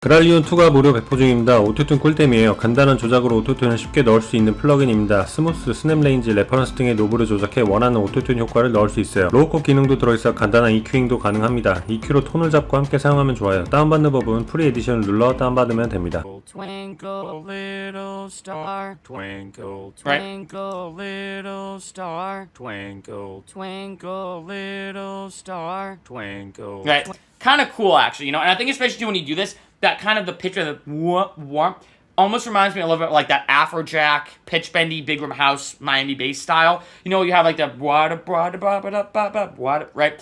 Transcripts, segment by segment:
그랄리온2가 무료 배포 중입니다. 오토튠 꿀템이에요. 간단한 조작으로 오토튠을 쉽게 넣을 수 있는 플러그인입니다. 스무스, 스냅 레인지, 레퍼런스 등의 노브를 조작해 원하는 오토튠 효과를 넣을 수 있어요. 로우컷 기능도 들어있어 간단한 EQ잉도 가능합니다. EQ로 톤을 잡고 함께 사용하면 좋아요. 다운받는 법은 프리 에디션을 눌러 다운받으면 됩니다. Twinkle little star, twinkle, twinkle little star, twinkle, twinkle little star, twinkle. Right, kind of cool actually, you know, and I think especially when you do this, that kind of the pitch of the warm almost reminds me a little bit like that Afrojack, pitch bendy, big room house, Miami bass style. You know, you have like the right?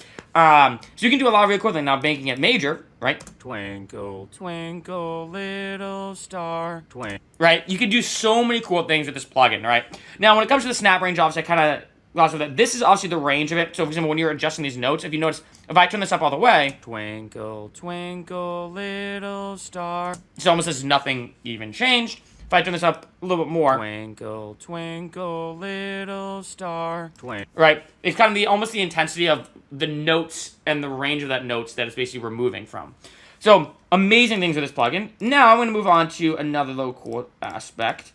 So you can do a lot of really cool things. Now making it major, right? Twinkle, twinkle, little star, twinkle. Right? You can do so many cool things with this plugin, right? Now, when it comes to the snap range, obviously, I kind of lost with it. This is obviously the range of it. So, for example, when you're adjusting these notes, if you notice, if I turn this up all the way, twinkle, twinkle, little star, it's almost as nothing even changed. If I turn this up a little bit more, twinkle, twinkle, little star, twinkle. Right? It's kind of almost the intensity of the notes and the range of that notes that it's basically removing from. So, amazing things with this plugin. Now, I'm going to move on to another little cool aspect,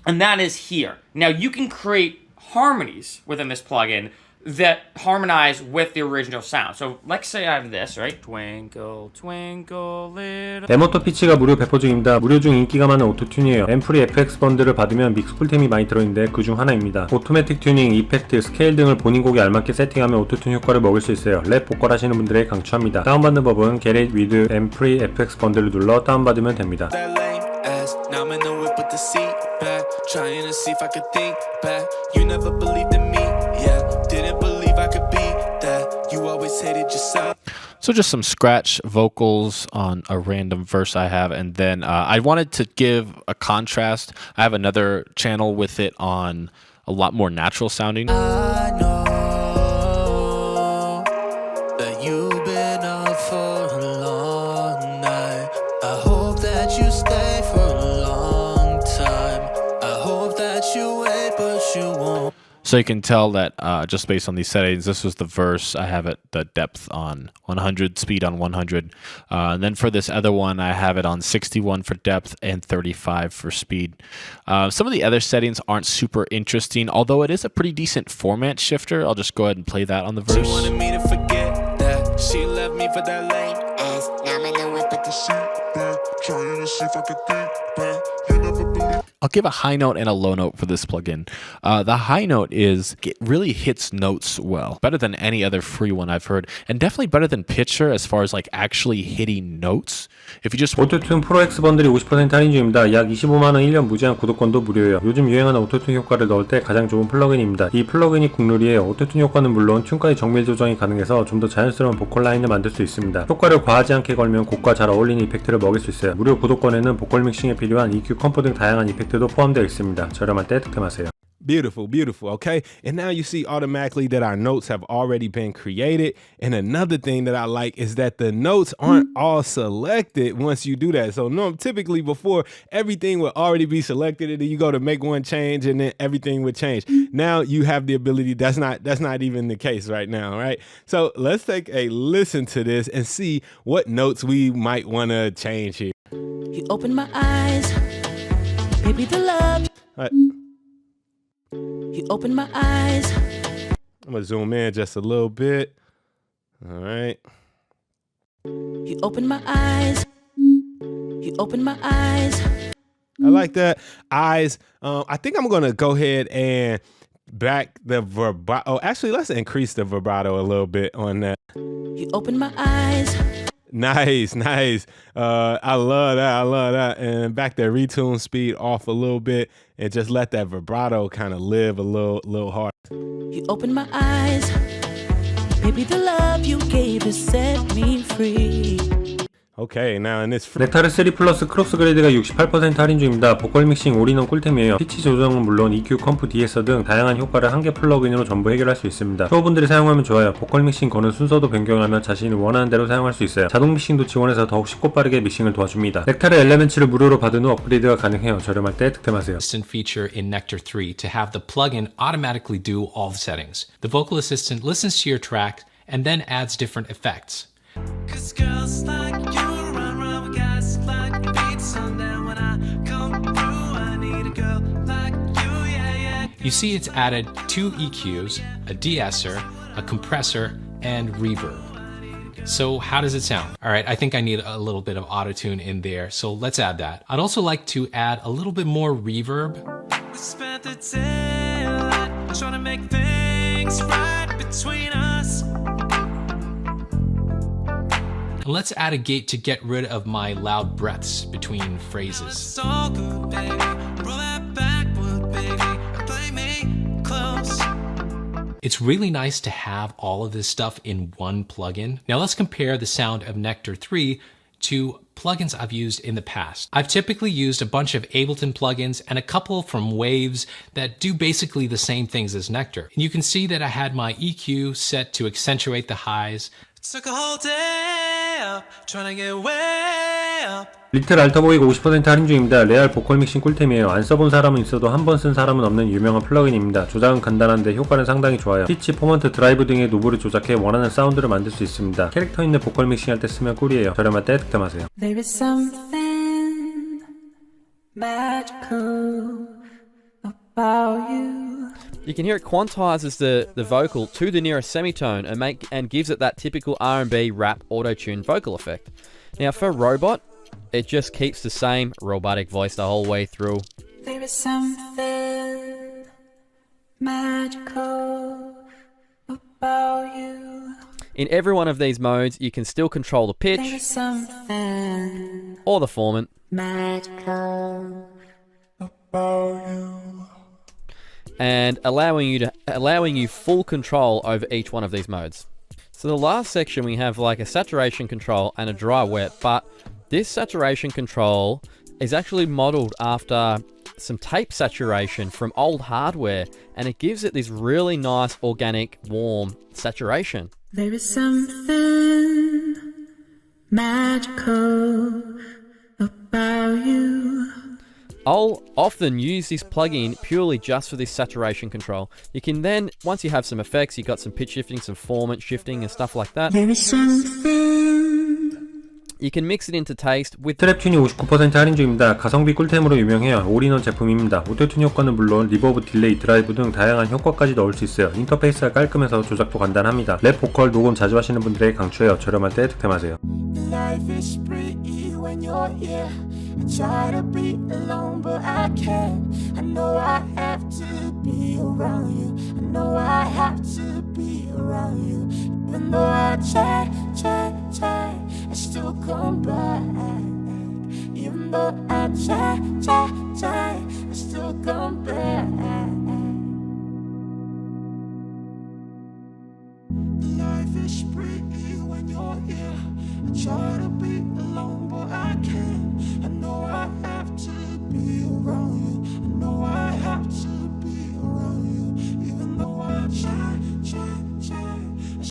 and that is here. Now, you can create harmonies within this plugin that harmonize with the original sound. So let's say I have this, right? Twinkle, twinkle, little. MAutoPitch가 무료 배포 중입니다. 무료 중 인기가 많은 오토튠이에요. 앰플이 FX 번들을 받으면 믹스 꿀템이 많이 들어있는데 그중 하나입니다. 오토매틱 튜닝, 이펙트, 스케일 등을 본인 곡에 알맞게 세팅하면 오토튠 효과를 먹을 수 있어요. 랩 보컬 하시는 분들에게 강추합니다. 다운받는 법은 Get It With 앰플이 FX 번들을 눌러 다운받으면 됩니다. Trying to see if I could think back. You never believed in me, yeah. Didn't believe I could be that. You always hated yourself. So just some scratch vocals on a random verse I have, and then I wanted to give a contrast. I have another channel with it on a lot more natural sounding. I know that you've been up for a long night. I hope that you stay for a long time. You wait, but you won't. So you can tell that just based on these settings, this was the verse. I have it the depth on 100, speed on 100. And then for this other one, I have it on 61 for depth and 35 for speed. Some of the other settings aren't super interesting, although it is a pretty decent format shifter. I'll just go ahead and play that on the verse. She wanted me to forget that she left me for that lame ass. Now I'm in the whip with the seat back, trying to see if I could think back. You never believe. I'll give a high note and a low note for this plugin. The high note is it really hits notes well, better than any other free one I've heard, and definitely better than Pitcher as far as like actually hitting notes. If you just 오토튠 프로 X 번들이 50% 할인 중입니다. 약 25만원 1년 무제한 구독권도 무료예요. 요즘 유행하는 오토튠 효과를 넣을 때 가장 좋은 플러그인입니다. 이 플러그인이 국룰이에요. 오토튠 효과는 물론 튠까지 정밀 조정이 가능해서 좀 더 자연스러운 보컬 라인을 만들 수 있습니다. 효과를 과하지 않게 걸면 곡과 잘 어울리는 이펙트를 먹일 수 있어요. 무료 구독권에는 보컬 믹싱에 필요한 EQ, 컴포 등 다양한 이펙트도 포함되어 있습니다. 저렴할 때 득템하세요. Beautiful, beautiful, okay? And now you see automatically that our notes have already been created. And another thing that I like is that the notes aren't all selected once you do that. So no, typically before, everything would already be selected and then you go to make one change and then everything would change. Now you have the ability, that's not even the case right now, right? So let's take a listen to this and see what notes we might want to change here. You open my eyes, baby, the love. You open my eyes. I'm gonna zoom in just a little bit. All right. You open my eyes. You open my eyes. I like that. Eyes. I think I'm gonna go ahead and back the vibrato. Oh, actually, let's increase the vibrato a little bit on that. You open my eyes. Nice, nice. I love that. And back that retune speed off a little bit and just let that vibrato kind of live a little hard. You open my eyes. Baby, the love you gave has set me free. Okay, now in this 넥타르 3 플러스 크로스그레이드가 68% 할인 중입니다. 보컬 믹싱 올인원 꿀템이에요. 피치 조정은 물론 EQ, 컴프, 디에서 등 다양한 효과를 한 개 플러그인으로 전부 해결할 수 있습니다. 초보분들이 사용하면 좋아요. 보컬 믹싱 거는 순서도 변경하면 자신이 원하는 대로 사용할 수 있어요. 자동 믹싱도 지원해서 더욱 쉽고 빠르게 믹싱을 도와줍니다. 넥타르 엘레멘츠를 무료로 받은 후 업그레이드가 가능해요. 저렴할 때 득템하세요. Assistant feature in Nectar 3 to have the plugin automatically do all the settings. The vocal assistant listens to your track and then adds different effects. 'Cause girls like you run, we got You see it's added 2 EQs, a de-esser, a compressor, and reverb. So how does it sound? All right, I think I need a little bit of auto-tune in there, so let's add that. I'd also like to add a little bit more reverb. We spent the daylight trying to make things right between us. And let's add a gate to get rid of my loud breaths between phrases. So good, baby. Roll that backward, baby. And play me close. It's really nice to have all of this stuff in one plugin. Now let's compare the sound of Nectar 3 to plugins I've used in the past. I've typically used a bunch of Ableton plugins and a couple from Waves that do basically the same things as Nectar. And you can see that I had my EQ set to accentuate the highs. Took a whole day up, trying to get way up. 리틀 알터보이가 50% 할인 중입니다. 레알 보컬 믹싱 꿀템이에요. 안 써본 사람은 있어도 한 번 쓴 사람은 없는 유명한 플러그인입니다. 조작은 간단한데 효과는 상당히 좋아요. 피치, 포먼트, 드라이브 등의 노브를 조작해 원하는 사운드를 만들 수 있습니다. 캐릭터 있는 보컬 믹싱할 때 쓰면 꿀이에요. 저렴할 때 득템하세요. There is something magical about you. You can hear it quantizes the vocal to the nearest semitone and gives it that typical R&B rap auto-tune vocal effect. Now for Robot, it just keeps the same robotic voice the whole way through. There is something magical about you. In every one of these modes, you can still control the There pitch is something or the formant, magical about you. and allowing you full control over each one of these modes. So the last section we have like a saturation control and a dry wet, but this saturation control is actually modeled after some tape saturation from old hardware, and it gives it this really nice organic warm saturation. There is something magical about you. I'll often use this plugin purely just for this saturation control. You can then, once you have some effects, you've got some pitch shifting, some formant shifting and stuff like that, There is something. you can mix it into taste with 트랩튠이 59% 할인 중입니다. 가성비 꿀템으로 유명해요. 올인원 제품입니다. 오토튠 효과는 물론 리버브, 딜레이, 드라이브 등 다양한 효과까지 넣을 수 있어요. 인터페이스가 깔끔해서 조작도 간단합니다. 랩, 보컬, 녹음 자주 하시는 분들에게 강추해요. 저렴할 때 득템하세요. Life is pretty when you're here. I try to be alone, but I can't. I know I have to be around you. I know I have to be around you. Even though I try, I still come back. Even though I try, I still come back. Life is pretty when you're here. I try to be alone, but I can't.